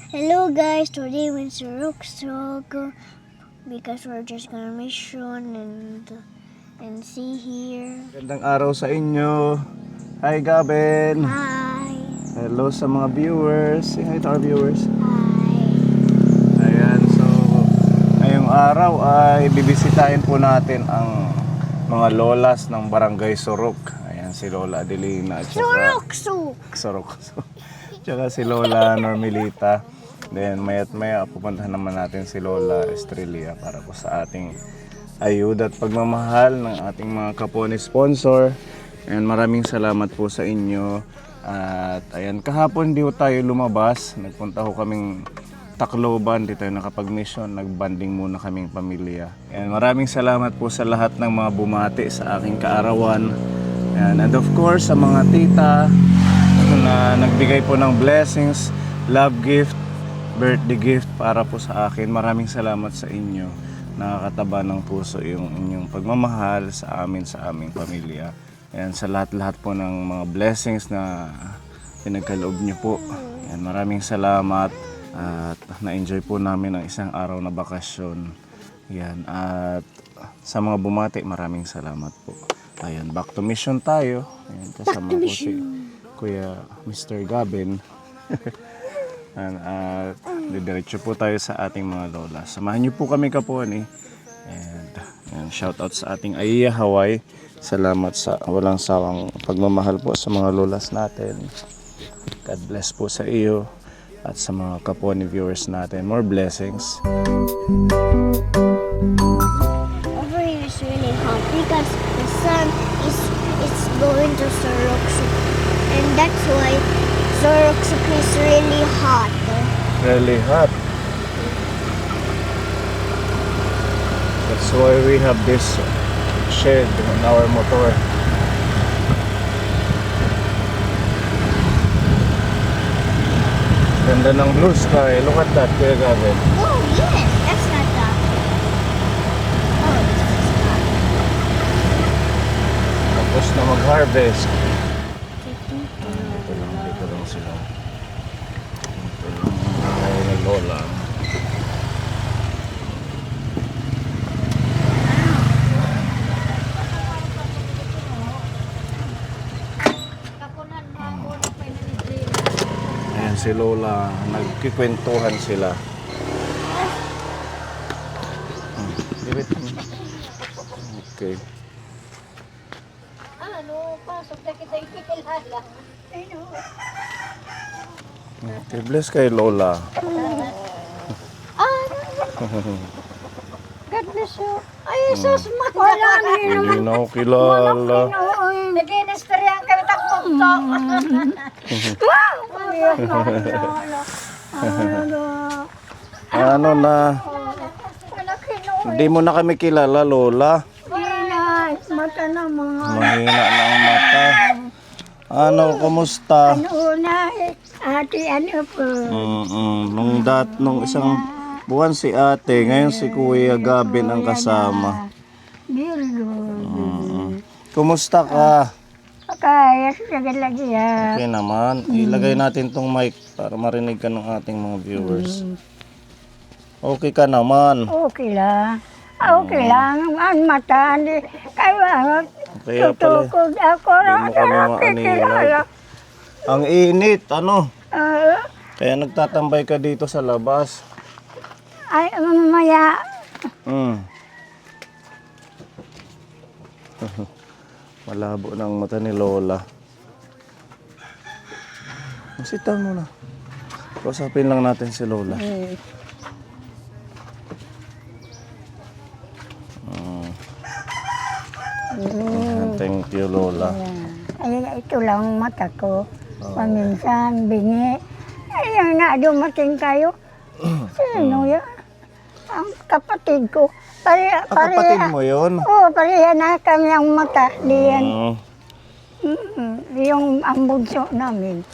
Hello guys, today we're in Sorok because we're just gonna mission and see here. Gandang araw sa inyo. Hi Gaben. Hi. Hello sa mga viewers. Say hi to our viewers. Hi. Ayan, so ngayong araw ay bibisitahin po natin ang mga lolas ng Barangay Sorok. Ayan, si Lola Adelina at Sorok. Tsaka si Lola Normelita. Then maya't maya pupuntahan naman natin si Lola Estrella para po sa ating ayuda at pagmamahal ng ating mga kapwa sponsor. And maraming salamat po sa inyo. At ayan, kahapon di po tayo lumabas. Nagpunta ho kaming Tacloban, di tayo nakapag-mission. Nagbanding muna kaming pamilya. And maraming salamat po sa lahat ng mga bumati sa aking kaarawan. And of course sa mga tita na nagbigay po ng blessings, love gift, birthday gift para po sa akin. Maraming salamat sa inyo. Nakakataba ng puso yung inyong pagmamahal sa aming pamilya. Ayan, sa lahat-lahat po ng mga blessings na pinagkaloob niyo po. Ayan, maraming salamat at na-enjoy po namin ang isang araw na bakasyon. Ayan, at sa mga bumati, maraming salamat po. Ayan, back to mission tayo. Ayan, kasama po si Kuya Mr. Gaben. At didiretso po tayo sa ating mga lola. Samahan niyo po kami Kaponi. And shout out sa ating Aiya Hawaii. Salamat sa walang sawang pagmamahal po sa mga lolas natin. God bless po sa iyo at sa mga Kaponi viewers natin. More blessings. Over here is really hot because the sun is going to Sorok, and that's why Sorok is really hot. Really hot. That's why we have this shed on our motor. Ganda ng blue sky. Look at that, Kuya Gavin. Oh yes, that's not that. Oh, this is hot. Tapos na mag-harvest. Mm-hmm. Dito lang sila. Ito lang ay ng lola. Ayan si Lola, nagkikwentuhan sila. Okay. Ano, pasok na kita ikilala. Okay, bless kay Lola. God bless you. Ay, Jesus, wala Hindi na ako kilala. Nag-inistoryan kami takbok-tok. Ano na? Hindi mo na kami kilala, Lola. Mata na mga. Mahina na ang mata. Ano, kumusta? Una, ate, ano po? Nung isang buwan si ate, ngayon si Kuya Gabin ang kasama. Kumusta ka? Kaya, sagad lagi ya. Okay naman. Ilagay natin tong mic para marinig ka ng ating mga viewers. Okay ka naman. Okay lang. Okay lang. Ang mata, hindi. Kaya, Kaya pala, tutukod ako. hindi mo kami maanilag. Ang init, ano? Kaya nagtatambay ka dito sa labas. Ay, mamaya. Malabo ng mata ni Lola. Masitaw mo na. Kausapin lang natin si Lola. Thank you, Lola. Ay, ito lang ang mata ko. Paminsan, bingi. Ayun nga, dumating kayo. Sino yan? Ang kapatid ko. Kapatid mo yun? Oo, pareha na kami ang mata. Diyan. Yung ang bunso namin.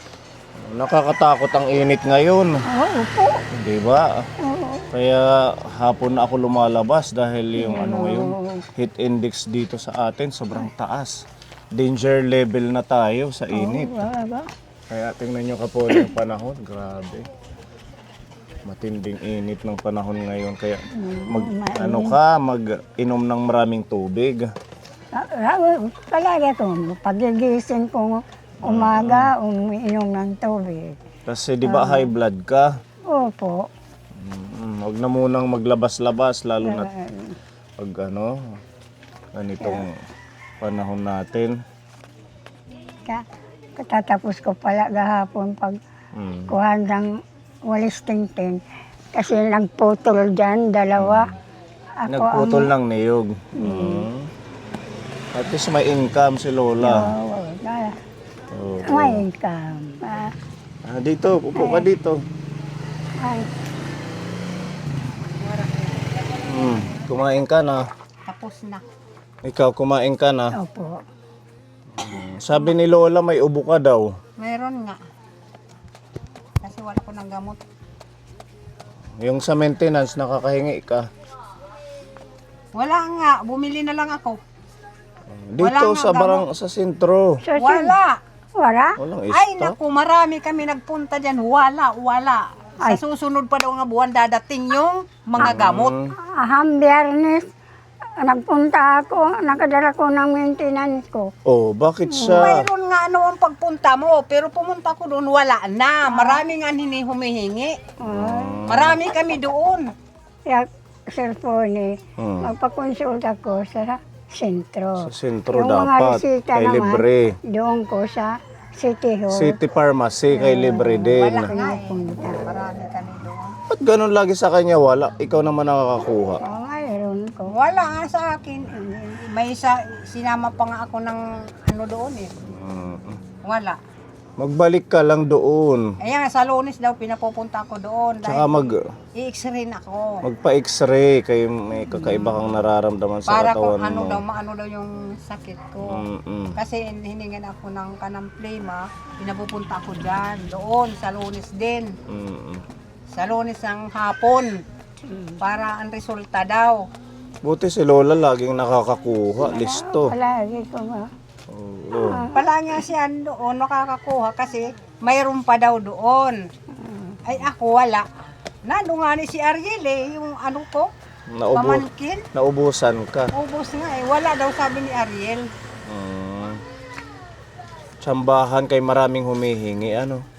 Nakakatakot ang init ngayon. Oo po. Di ba? Oo. Kaya hapon na ako lumalabas dahil yung ano ngayon, heat index dito sa atin sobrang taas. Danger level na tayo sa init. Ba? Kaya tingnan nyo ka po yung panahon, grabe. Matinding init ng panahon ngayon kaya mag-inom ng maraming tubig. Palagi ko, pagigising ko umaga, umiinom ng tubig. Kasi di ba high blood ka? Opo. Huwag na munang maglabas-labas lalo na pag ganitong panahon natin. Katatapos ko pala gahapon pag kuhan ng walis tingting. Kasi nagputol dyan, dalawa. Nagputol ng niyog. At least may income si Lola. May income. Dito, upo ka dito. Kumain ka na. Tapos na. Ikaw, kumain ka na. Opo. Sabi ni Lola may ubo ka daw. Meron nga. Kasi wala ko ng gamot. Yung sa maintenance, nakakahingi ka. Wala nga. Bumili na lang ako. Dito Wala sa nga barang sa sentro. Wala. Wala? Walang Ay, stock. naku, marami kami nagpunta dyan. Wala. Sa susunod pa daw nga buwan dadating yung mga gamot. Biyernes, nagpunta ako, nakadala ko ng maintenance ko. Oh, bakit siya? Mayroon nga noon pagpunta mo, pero pumunta ko doon, wala na. Marami nga humihingi. Marami kami doon. Kaya, cellphone, magpakonsulta ko sa sentro. Sa sentro Yung mga dapat. resita Kay naman, libre. doon ko sa City Hall. City Pharmacy, kay libre din. Wala nga eh. Marami kami doon. Ba't ganun lagi sa kanya wala? Ikaw naman nakakakuha. Mayroon ko. Wala nga sa akin. May sinama pa nga ako ng doon eh. Wala. Magbalik ka lang doon. Ayan, sa Lunes daw pinapupunta ako doon. Tsaka I-x-ray na ako. magpa-x-ray kay may kakaiba kang nararamdaman sa Para kung katawan mo. maano daw yung sakit ko. Kasi hiningan ako ng kanang plema, pinapupunta ako dyan, doon, sa Lunes din. Sa Lunes ng hapon. Para ang resulta daw. Buti si Lola laging nakakakuha, listo. Palagi ko nga. Oo. Pala nga siya doon nakakakuha kasi mayroon pa daw doon. Ay ako wala. Nando nga ni si Ariel yung ko, pamangkin. Naubusan ka. Ubos nga wala daw sabi ni Ariel. Tsambahan kay maraming humihingi,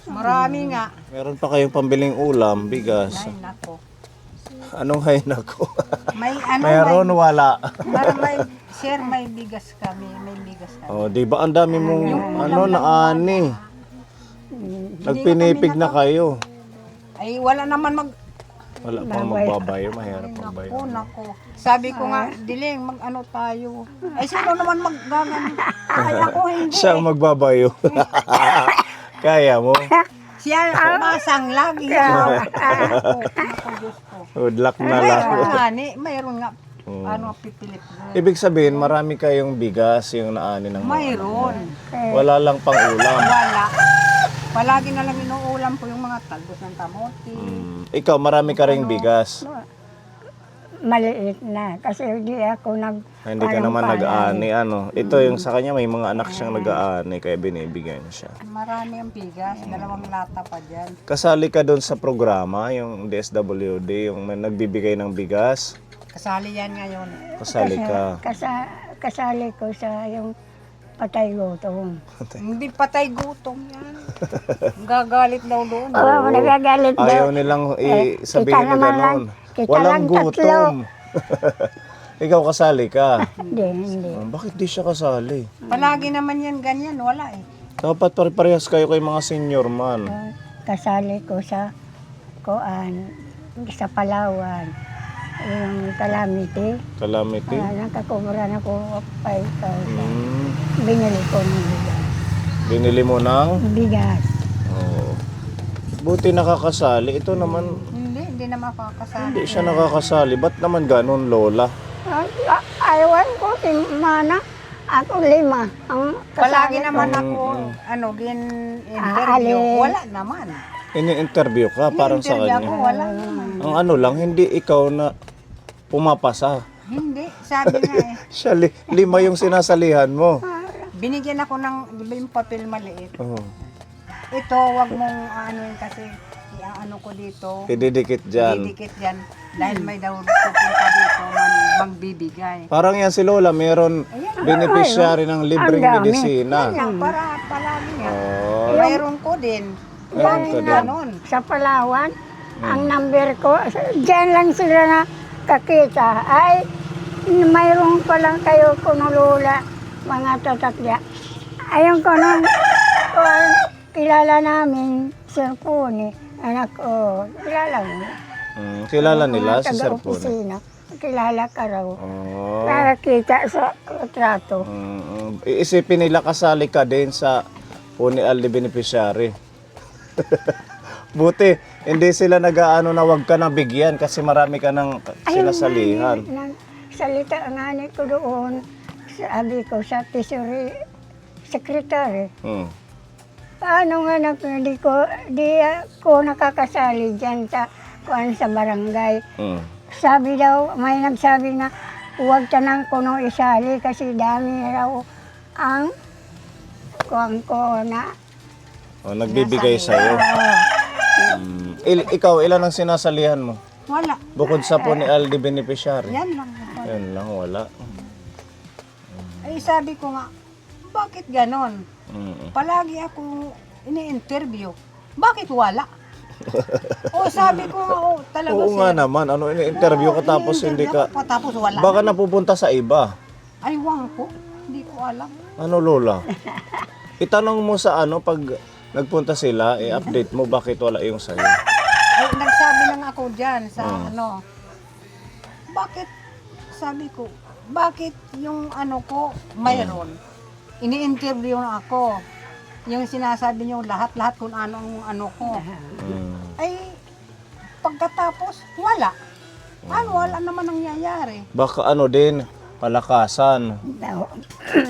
Marami nga. Meron pa kayong pambiling ulam, bigas. Ay nako. Anong hay nako? May Meron, wala. may bigas kami, may bigas kami. Oh, di ba ang dami mong naani? Nagpinipig na kayo. Ay wala naman Wala pang magbabayo, mahirap magbayo. Nako. Sabi ko nga, Diling, tayo. Ay sino naman maggagan? Ay ako hindi. Siya ang magbabayo. Kaya mo? Siya umasang lagi. Ako, Diyos ko. Good luck na lang. Mayroon nga. Pipilip. Ibig sabihin, marami kayong bigas yung naani ng mga. Mayroon. Wala lang pang ulam. Wala. Palagi na lang inuulam ko yung mga talbos ng kamote. Ikaw, marami ka ring bigas. Maliit na. Kasi hindi ako Hindi ka naman nag-aani, Ito yung sa kanya, may mga anak siyang nag-aani, kaya binibigyan siya. Marami ang bigas. 2 lata pa dyan. Kasali ka doon sa programa, yung DSWD, yung nagbibigay ng bigas. Kasali yan ngayon. Kasali ka. Kasali ko sa yung patay gutom. Hindi patay gutom yan. Gagalit daw doon. Oo, nagagalit daw. Ayaw nilang sabihin na gano'n. Walang gutom. Ikaw kasali ka. Hindi. Bakit di siya kasali? Palagi naman yan ganyan. Wala eh. Dapat pare-parehas kayo kay mga senior man. Kasali ko sa sa Palawan. Yung Calamity. Calamity? Nakakubra na ko 5,000. Binili ko ng bigas. Binili mo ng? Bigas. Oo. Buti nakakasali. Ito naman, Hindi na makakasali. hindi siya nakakasali. Ba't naman ganun, Lola? Ayawan ko si Mana. Ako 5. Ang Palagi kasali naman ko. ako, interview. Wala naman. Ini-interview ka parang sa Interview ako, kanya. wala naman. Ang lang, hindi ikaw na pumapasa. Hindi. Sabi nga Siya, 5 yung sinasalihan mo. binigyan ako ng, di ba yung papel maliit? Oo. Ito, wag mong kasi ano ko dito, Ididikit dyan. didikit yan. Dahil may daw pupunta dito, magbibigay. Parang yan si Lola, mayroon beneficiary ng libreng Ang dami. medisina. Yan, para palagi yan. Oh, Mayroon ko din. Meron ka din. Ganon. Sa Palawan, ang number ko, dyan lang sila na kakita. Ay, mayroon pa lang kayo kunulula, mga tatakya. Ayun ko nung kilala namin, Sir Puni, anak ko, kilala mo. kilala nila si Mga Sir Pune. taga-opisina, kilala ka raw. Oh. Para kita sa trato. Iisipin nila kasali ka din sa Pune Aldi beneficiary. Buti, hindi sila nag-aano na wag ka na bigyan kasi marami ka ng sinasalihan. Ayun, salita nga ni ko doon, sabi ko sa Treasury Secretary, paano nga di ko nakakasali dyan sa barangay. Sabi daw, may nagsabi na huwag ka nang kuno isali kasi dami raw ang kuwan ko na. Oh, nagbibigay sa'yo. Ikaw, ilan ang sinasalihan mo? Wala. Bukod sa Pune Aldi beneficiary. Yan lang. Yan lang, wala. Ay sabi ko nga, bakit ganon? Palagi ako ini-interview. Bakit wala? O sabi ko nga, talaga Oo nga naman, ano, ini-interview ka tapos hindi ka, Tapos wala. baka napupunta sa iba. Ay, wang ko. Hindi ko alam. Ano, Lola? Itanong mo sa ano, pag nagpunta sila, i-update mo bakit wala yung sa'yo. Ay, nagsabi lang ako dyan sa ano. Bakit, sabi ko, bakit yung ano ko mayroon? Ini-interview na ako. Yung sinasabi niyo lahat-lahat kung ano ang ano ko. Ay, pagkatapos, wala. Wala naman nangyayari. Baka ano din, palakasan.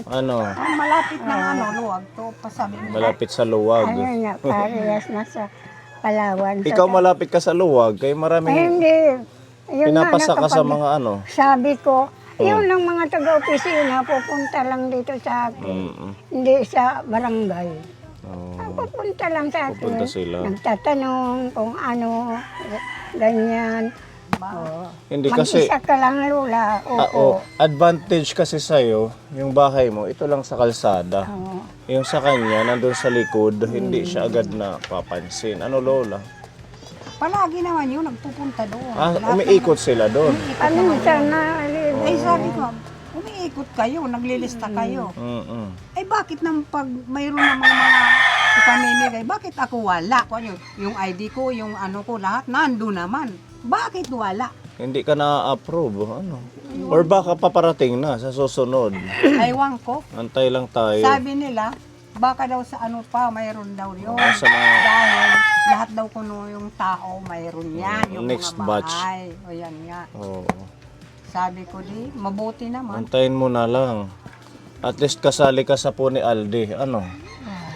Ano, Ang malapit na luwag to, pasabi nila. malapit sa luwag. Ano na, parehas na sa Palawan. Ikaw malapit ka sa luwag, kaya Ay, maraming hindi. Yun nga, pinapasa ka sa nakapag- mga ano. Sabi ko, yun lang mga taga-opisina, pupunta lang dito sa akin. Hindi sa barangay. Pupunta lang sa akin. Pupunta sila. Nagtatanong kung ano, ganyan. Oo. Hindi kasi, Mag-isa ka lang, Lola. Oo. advantage kasi sa'yo, yung bahay mo, ito lang sa kalsada. Oo. Yung sa kanya, nandun sa likod, hindi siya agad na papansin. Ano, Lola? Palagi naman yun, nagpupunta doon. Umiikot sila doon. Minsan na, Ay, sabi ko, umiikot kayo, naglilista kayo. Ay, bakit nang pag mayroon namang mga ipamimigay, bakit ako wala? Kung ano, yung ID ko, yung ano ko, lahat, nandun naman. Bakit wala? Hindi ka na-approve, ano? Or baka paparating na sa susunod. Aywang ko. Antay lang tayo. Sabi nila, baka daw sa ano pa, mayroon daw yun. Sa mga Dahil lahat daw kuno yung tao, mayroon yan. Yung next mga batch. bahay. O yan nga. Oo. Sabi ko di, mabuti naman. Antayin mo na lang. At least kasali ka sa Pune Aldi. Ano?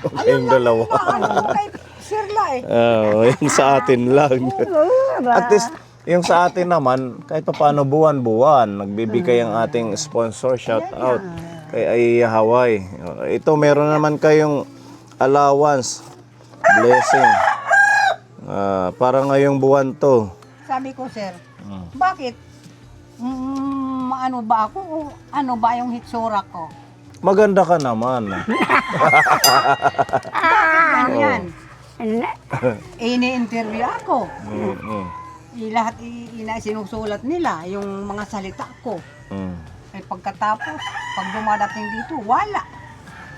Kayong dalawa. Ano, kay Sirla eh. Yung sa atin lang. At least, yung sa atin naman, kahit pa paano buwan-buwan, nagbibigay ang ating sponsor. Shout out kay Aiya Hawaii. Ito, meron naman kayong allowance, blessing. Para ngayong buwan to. Sabi ko, sir, bakit? Ano ba ako? O ano ba yung hitsura ko? Maganda ka naman. Ganyan. Ini-interview ako. Lahat sinusulat nila, yung mga salita ko. Ay pagkatapos, pag dumadating dito, wala.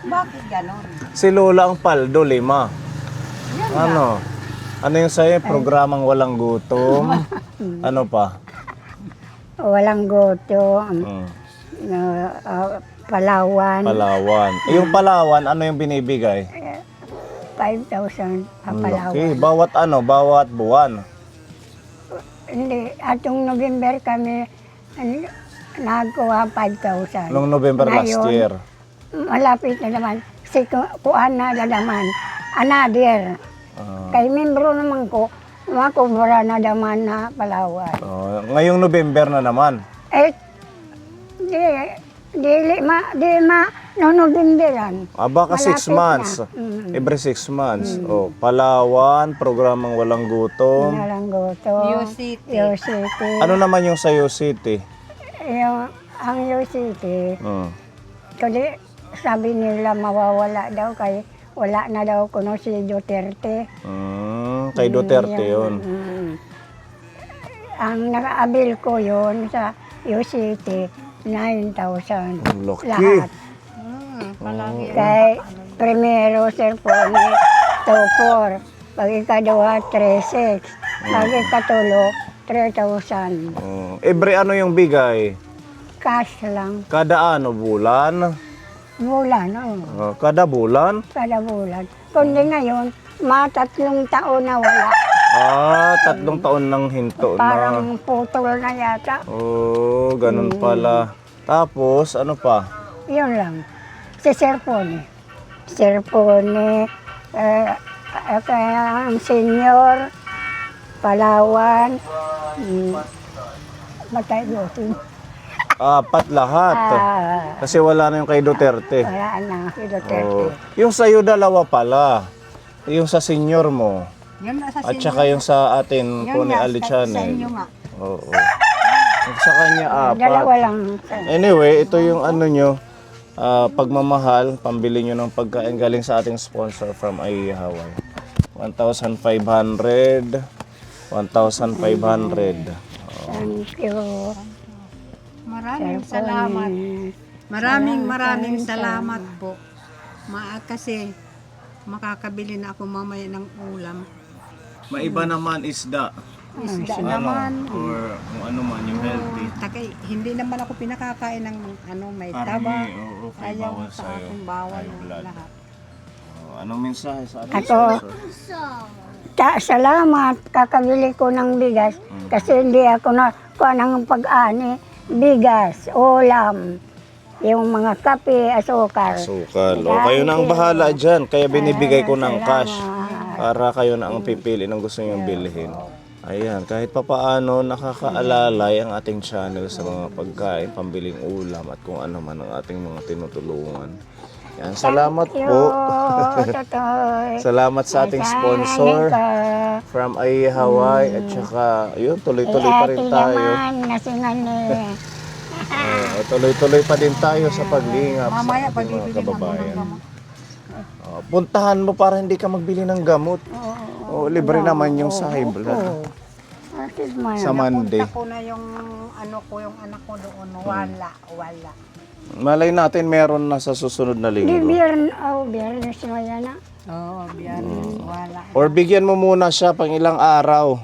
Bakit ganon? Si Lola ang paldo, 5. Yan Ano? Ano yung sa'yo? Programang walang gutom? Ano pa? walang goto, Palawan, Palawan. Yung Palawan, ano yung binibigay? 5,000 sa Palawan. Okay, bawat ano, bawat buwan. Hindi, atong November kami nagkuha 5,000. Noong November last Ngayon, year. Malapit na naman. Si kuhaan na naman. Another. Kay membro naman ko, makubura na naman na Palawan. Ngayong November na naman. Eh, di No, Novemberan. Baka 6 Malapit months. na. Mm. Every 6 months. Oh, Palawan, programang walang gutom. Nalanggoto. UCT. UCT. Ano naman yung sa City? Ang UCT, Hmm. kasi sabi nila mawawala daw kay wala na daw kuno si Duterte. Kay Duterte yun. Ang naka-abil ko yun sa UCT, 9,000. Ang laki. Lahat. Palagi. Kay primero, cellphone, 2,400. Pag ikadua, 3,600. Pag ikatulo, 3,000. Every ano yung bigay? Cash lang. Kada ano, bulan? Bulan, Kada bulan? kada bulan. Kundi ngayon, 3 taon na wala. 3 taon nang hinto na. Parang putol na yata. Oh, ganun pala. Tapos, ano pa? Yun lang. Si cellphone. Cellphone, kaya ang senior, Palawan, Batay Lusin. 4 lahat. Kasi wala na yung kay Duterte. Wala na si Duterte. Oh. Yung sa'yo 2 pala. Yung sa senior mo. Yun na sa At saka yung sa atin po ni Ali Sa Chanel. inyo nga. Oo. At sa kanya 4. Dalawa lang. Anyway, ito yung ano nyo, pagmamahal, pambili nyo ng pagkain galing sa ating sponsor from Aiya Hawaii. 1,500. 1,500. Thank you. Maraming salamat. Maraming salamat po. Kasi makakabili na ako mamaya ng ulam. Maiba naman isda. Isda naman. Or kung ano man, yung healthy. Hindi naman ako pinakakain ng may taba. Oo, okay, Ayaw bawal sa sa'yo. akin bawal High blood. lahat. Anong mensahe sa ating Ako, sponsor? salamat, kakabili ko ng bigas kasi hindi ako na kuha ng pag-ani. Bigas, ulam, yung mga kape, asukal. Sukal. O, kayo na ang bahala dyan. Kaya binibigay ko ng cash para kayo na ang pipili ng gusto niyong bilhin. Ayan, kahit papaano nakakaalalay ang ating channel sa mga pagkain, pambiling ulam at kung ano man ang ating mga tinutulungan. Yan, salamat po. Salamat sa ating sponsor from Aiya Hawaii at saka yun, tuloy-tuloy pa rin tayo. Tuloy-tuloy pa din tayo sa paglingap Mamaya sa ating mga pagbibili na ako ng kababayan. gamot. Puntahan mo para hindi ka magbili ng gamot. Libre naman yung sa high blood. Sa Monday. Punta ko na yung yung anak ko doon. Wala. Malay natin meron na sa susunod na linggo. Biyernes na yan na. Oo, biyernes. Wala. Or bigyan mo muna siya pang ilang araw.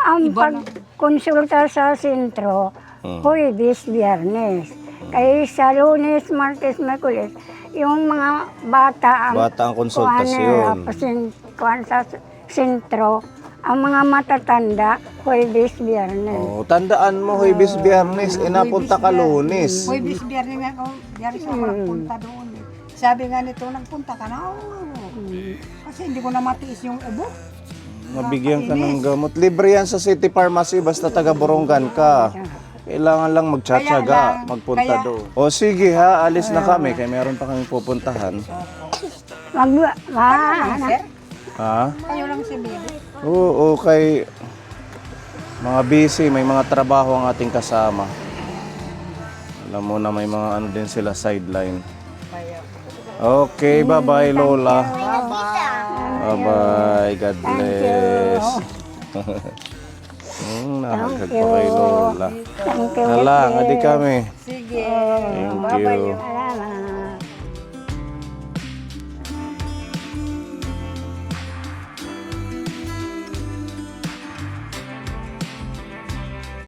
Ang pagkonsulta sa sentro, Huwebes, Biyernes. Kaya sa Lunes, Martes, Miyerkules, yung mga bata Bata ang konsultasyon. kuwan sa sentro, ang mga matatanda, Huwebes, Biyernes. Tandaan mo, Huwebes, Biyernes, napunta ka Lunes. Hoy, biyernes nga ako. Biyernes ako nagpunta doon. Sabi nga nito, nagpunta ka na. Kasi hindi ko na matiis yung ubo. Mabigyan ka ng gamot. Libre yan sa City Pharmacy, basta taga Borongan ka. Kailangan lang magtsatsaga, magpunta doon. O sige ha, alis na kami, kaya meron pa kami pupuntahan. Sir, Ha? kayo lang si baby. Oo, kay mga busy, may mga trabaho ang ating kasama. Alam mo na may mga ano din sila, sideline. Okay, bye-bye Lola. Bye-bye, God bless. Nakagad pa kay Lola. Thank you. Hala, adi kami. Sige. Thank you.